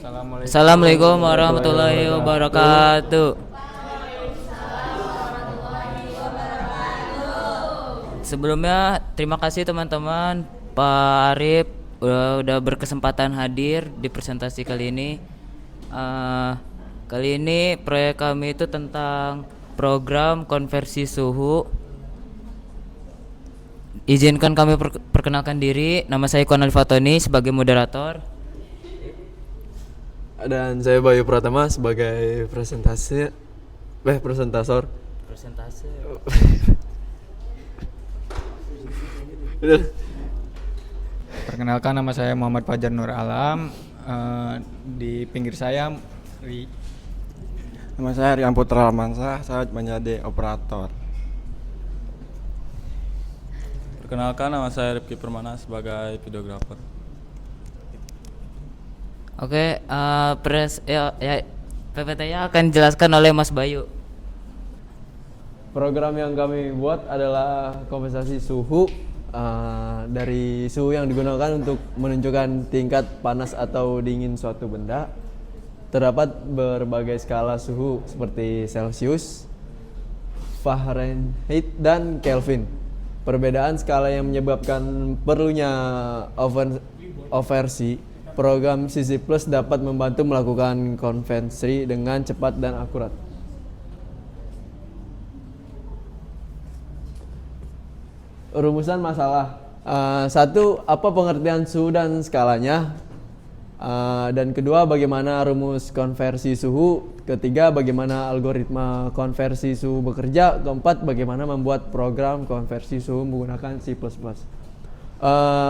Assalamualaikum warahmatullahi wabarakatuh. Sebelumnya terima kasih teman-teman, Pak Arif udah berkesempatan hadir di presentasi kali ini. Kali ini proyek kami itu tentang program konversi suhu. Izinkan kami perkenalkan diri. Nama saya Konal Fatoni sebagai moderator. Dan saya Bayu Pratama sebagai presentator. Presentasi. Perkenalkan, nama saya Muhammad Fajar Nur Alam. Di pinggir saya Nama saya Rian Putra Almansyah, saya menjadi operator. Perkenalkan, nama saya Rifki Permana sebagai videografer. Oke, PPT-nya akan dijelaskan oleh Mas Bayu. Program yang kami buat adalah kompensasi suhu dari suhu yang digunakan untuk menunjukkan tingkat panas atau dingin suatu benda. Terdapat berbagai skala suhu seperti Celsius, Fahrenheit, dan Kelvin. Perbedaan skala yang menyebabkan perlunya oversi. Program CC Plus dapat membantu melakukan konversi dengan cepat dan akurat. Rumusan masalah. Satu, apa pengertian suhu dan skalanya? Dan kedua, bagaimana rumus konversi suhu? Ketiga, bagaimana algoritma konversi suhu bekerja? Keempat, bagaimana membuat program konversi suhu menggunakan C++.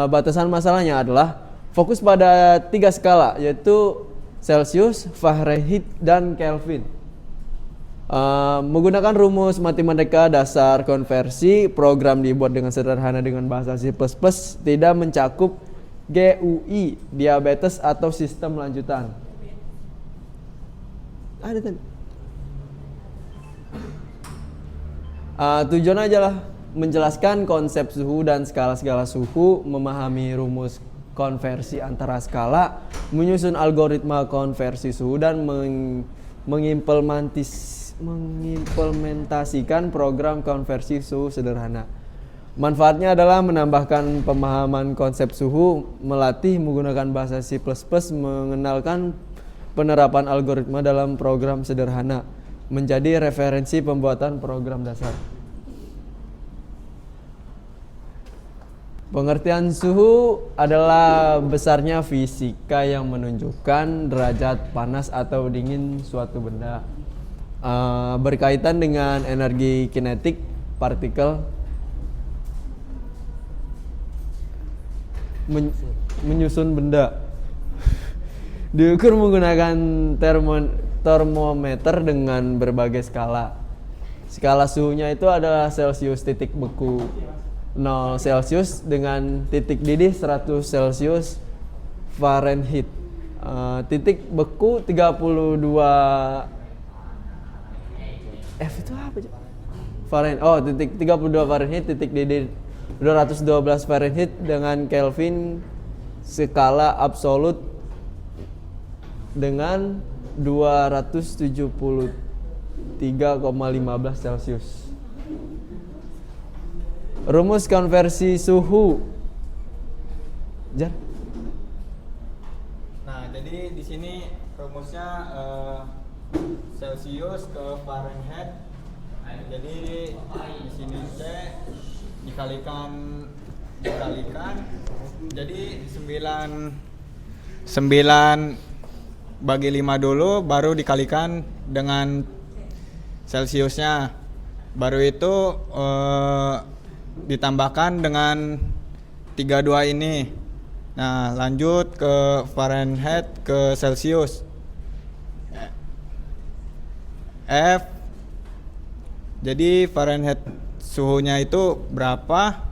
Batasan masalahnya adalah fokus pada 3 skala, yaitu Celsius, Fahrenheit, dan Kelvin. Menggunakan rumus matematika dasar konversi, program dibuat dengan sederhana dengan bahasa C++, tidak mencakup GUI, diabetes, atau sistem lanjutan. Ada tadi. Tujuan aja lah menjelaskan konsep suhu dan skala-skala suhu, memahami rumus konversi antara skala, menyusun algoritma konversi suhu, dan mengimplementasikan program konversi suhu sederhana. Manfaatnya adalah menambahkan pemahaman konsep suhu, melatih menggunakan bahasa C++, mengenalkan penerapan algoritma dalam program sederhana, menjadi referensi pembuatan program dasar. Pengertian suhu adalah besarnya fisika yang menunjukkan derajat panas atau dingin suatu benda. Berkaitan dengan energi kinetik partikel, menyusun benda. Diukur menggunakan termometer dengan berbagai skala. Skala suhunya itu adalah Celsius titik beku 0 Celsius dengan titik didih 100 Celsius, Fahrenheit titik beku 32 F itu apa aja? Fahrenheit. Titik 32 Fahrenheit, titik didih 212 Fahrenheit, dengan Kelvin skala absolut dengan 273,15 Celsius. Rumus konversi suhu. Jar. Nah, jadi di sini rumusnya Celsius ke Fahrenheit. Jadi di sini C dikalikan. Jadi 9 bagi 5 dulu, baru dikalikan dengan Celsiusnya. Baru itu ditambahkan dengan 32 ini. Nah, lanjut ke Fahrenheit ke Celsius. F. Jadi Fahrenheit suhunya itu berapa?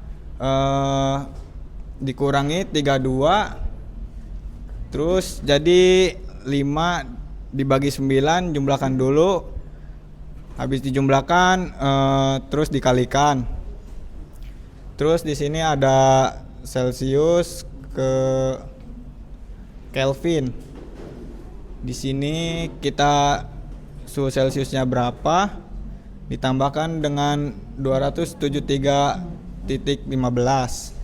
Dikurangi 32. Terus jadi 5 dibagi 9, jumlahkan dulu. Habis dijumlahkan terus dikalikan. Terus di sini ada Celsius ke Kelvin. Di sini kita suhu Celciusnya berapa ditambahkan dengan 273.15.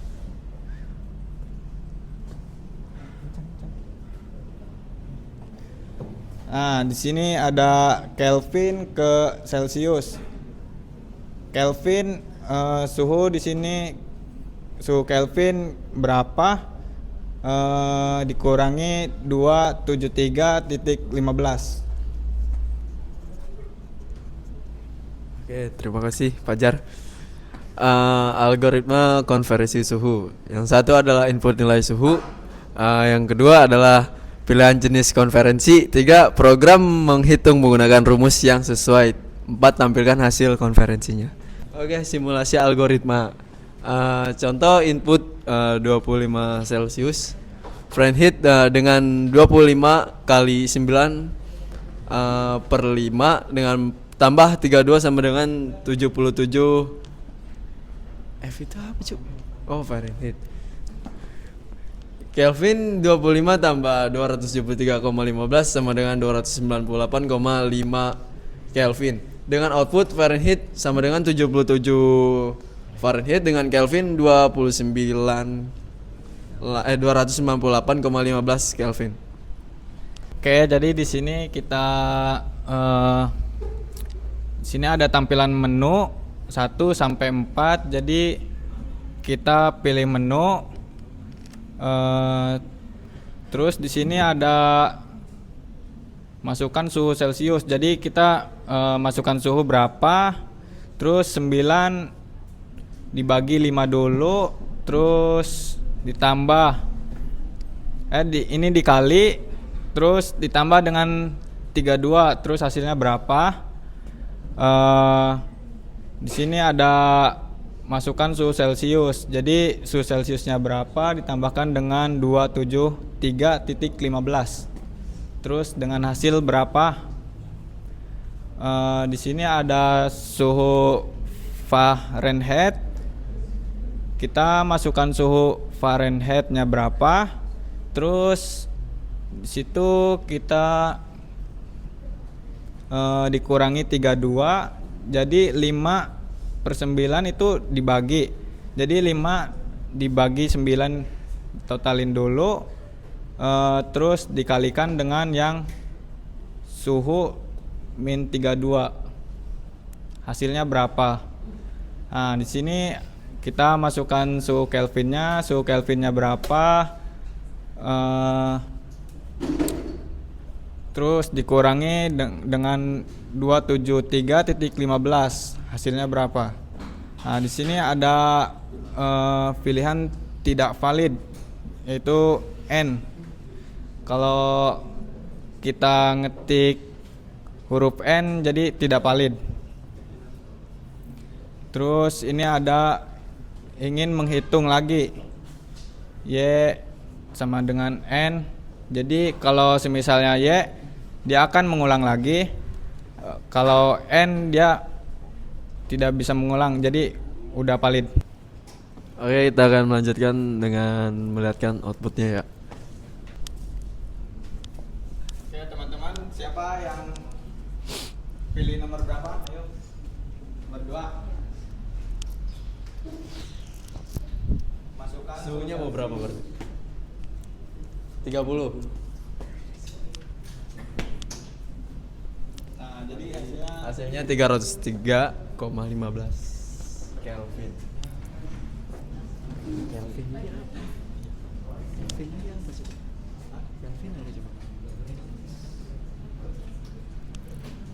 Nah, di sini ada Kelvin ke Celcius. Kelvin suhu di sini suhu Kelvin berapa dikurangi 273.15. Oke, terima kasih Fajar. Algoritma konversi suhu. Yang satu adalah input nilai suhu. Yang kedua adalah pilihan jenis konferensi. 3. Program menghitung menggunakan rumus yang sesuai. 4. Tampilkan hasil konferensinya. Oke, simulasi algoritma. Contoh input 25 Celcius. Fahrenheit dengan 25 kali 9 per 5 dengan tambah 32 sama dengan 77. F itu apa cuy? Oh, Fahrenheit. Kelvin 25 tambah 273,15 sama dengan 298,5 Kelvin. Dengan output Fahrenheit sama dengan 77 Fahrenheit dengan Kelvin 298,15 Kelvin. Oke, jadi di sini kita sini ada tampilan menu 1 sampai 4. Jadi kita pilih menu. Terus di sini ada masukkan suhu Celcius. Jadi kita masukkan suhu berapa, terus 9 dibagi 5 dulu, terus ditambah ini dikali, terus ditambah dengan 32, terus hasilnya berapa. Di sini ada masukkan suhu Celcius. Jadi suhu Celciusnya berapa ditambahkan dengan 273.15. Terus dengan hasil berapa? Di sini ada suhu Fahrenheit. Kita masukkan suhu Fahrenheitnya berapa? Terus di situ kita dikurangi 32. Jadi 5/9 itu dibagi. Jadi 5 dibagi 9 totalin dulu, terus dikalikan dengan yang suhu min 32. Hasilnya berapa? Nah, di sini kita masukkan suhu Kelvinnya. Suhu Kelvinnya berapa? Terus dikurangi dengan 273.15. Hasilnya berapa? Nah, di sini ada pilihan tidak valid, yaitu N. Kalau kita ngetik huruf N jadi tidak valid. Terus ini ada ingin menghitung lagi, Y sama dengan N. Jadi kalau semisalnya Y, dia akan mengulang lagi. Kalau N dia tidak bisa mengulang, jadi udah valid. Oke, kita akan melanjutkan dengan melihatkan outputnya ya. Oke teman-teman, siapa yang pilih nomor berapa? Ayo, nomor 2. Masukkan Suhunya mau berapa berarti? 30. Nah, jadi hasilnya 303,15 Kelvin.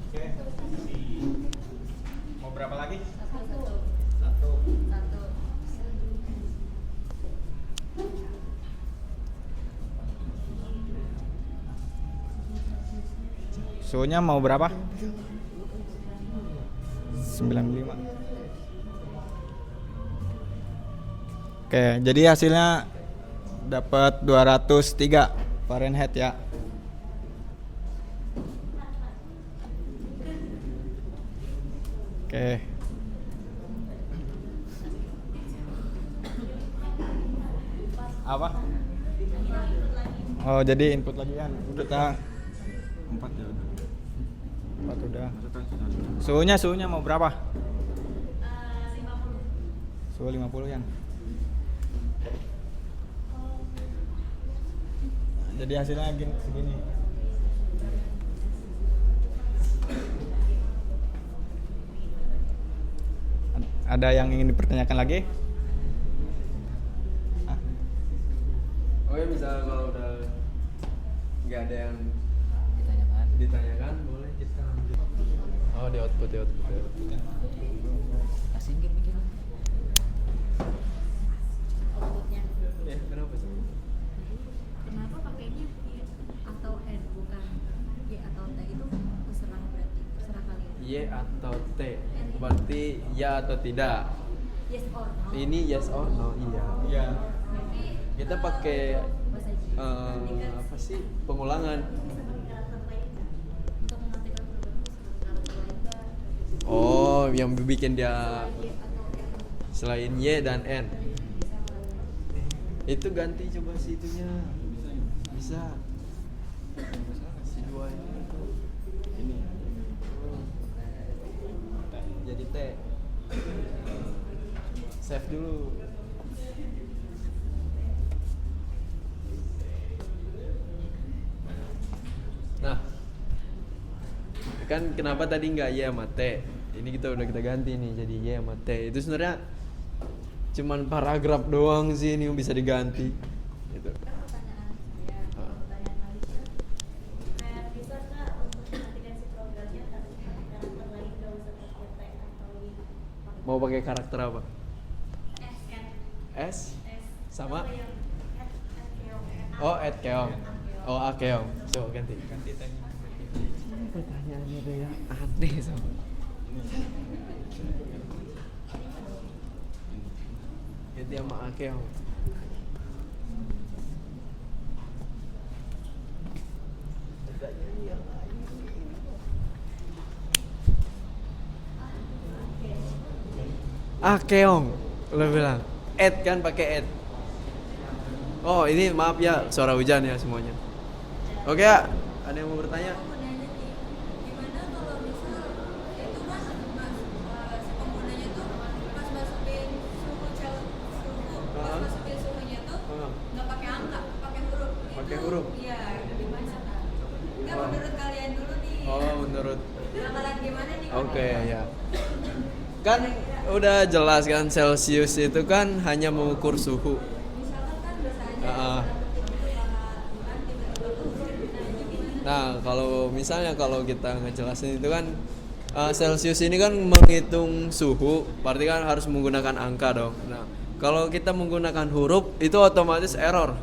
Oke. Mau berapa lagi? Satu. Suhunya mau berapa? 95. Oke, jadi hasilnya dapat 203 Fahrenheit ya. Oke. Apa? Oh, jadi input lagi kan. Kita 4 ya udah. 4 udah. Masukkan sudah. Suhunya mau berapa? 50. Suhu 50 yang. Nah, jadi hasilnya segini. Ada yang ingin dipertanyakan lagi? Ah, Oke, bisa kalau udah nggak ada yang Ditanyakan. ditanyakan, boleh kita lanjut. Oh, di output. Asin gitu mikir. Ya, kenapa sih? Kenapa pakainya Y atau N bukan Y atau T itu terserah berarti terserah kalian. Y atau T, berarti ya atau tidak. Yes or no. Ini yes or no, iya. iya. Tapi Kita pakai bahasa Inggris. apa sih, pengulangan. Seperti karakter lain nggak? Untuk mengartikan perubahan seperti karakter lain nggak? Oh, yang bikin dia Y atau N. selain Y dan N. Itu ganti coba si itunya. Bisa. Si dua ini tuh. Ini. Jadi T. Save dulu. Nah, kan kenapa tadi nggak Y sama T? Ini kita ganti nih jadi Y sama T. Itu sebenarnya cuman paragraf doang sih ini yang bisa diganti. Gitu. Pertanyaan saya, pertanyaan Malaysia, kayak bisa nggak untuk mengartikan si programnya harus pakai karakter lain nggak usah pakai T atau Y? Mau pakai karakter apa? S kan? S S sama yang S oh Ed Keong. Oh A Keong. So ganti. Ganti tanya. Pertanyaannya tuh ya aneh sama. Ganti sama A Keong. A Keong. Lo bilang Ed kan pakai Ed. Oh ini maaf ya suara hujan ya semuanya. Oke ya, ada yang mau bertanya? Aku mau nanya nih, gimana kalau misal itu kan si penggunanya tuh pas masukin pas masukin suhunya tuh nggak pakai angka, pakai huruf. Pakai Itu, huruf? Iya, gimana kan? Nggak menurut kalian dulu nih. Oh menurut. Bakalan gimana nih? Oke ya. Kan udah jelas kan Celsius itu kan hanya mengukur suhu. Misalkan kan bisa aja Ah. kan tiba-tiba turun, nah itu gimana? Nah kalau misalnya kalau kita ngejelasin itu kan Celsius ini kan menghitung suhu, berarti kan harus menggunakan angka dong. Nah kalau kita menggunakan huruf itu otomatis error,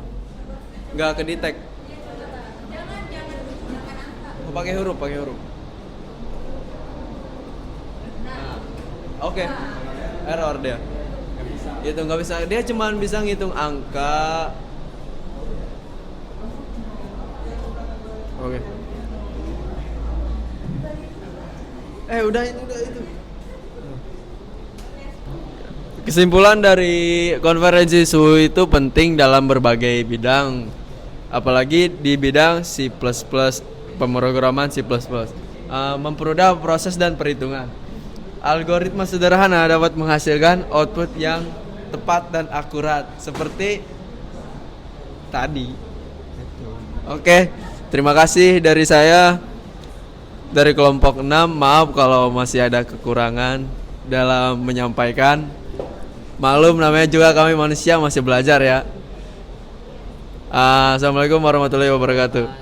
nggak kedetek. Jangan angka. Pakai huruf. Nah, oke, error dia. Itu nggak bisa, dia cuman bisa ngitung angka. Oke. Udah itu. Kesimpulan dari konferensi suhu itu penting dalam berbagai bidang, apalagi di bidang C++, pemrograman C++. Mempermudah proses dan perhitungan. Algoritma sederhana dapat menghasilkan output yang tepat dan akurat seperti tadi. Oke, terima kasih dari saya dari kelompok 6. Maaf kalau masih ada kekurangan dalam menyampaikan. Maklum namanya juga kami manusia masih belajar ya. Assalamualaikum warahmatullahi wabarakatuh.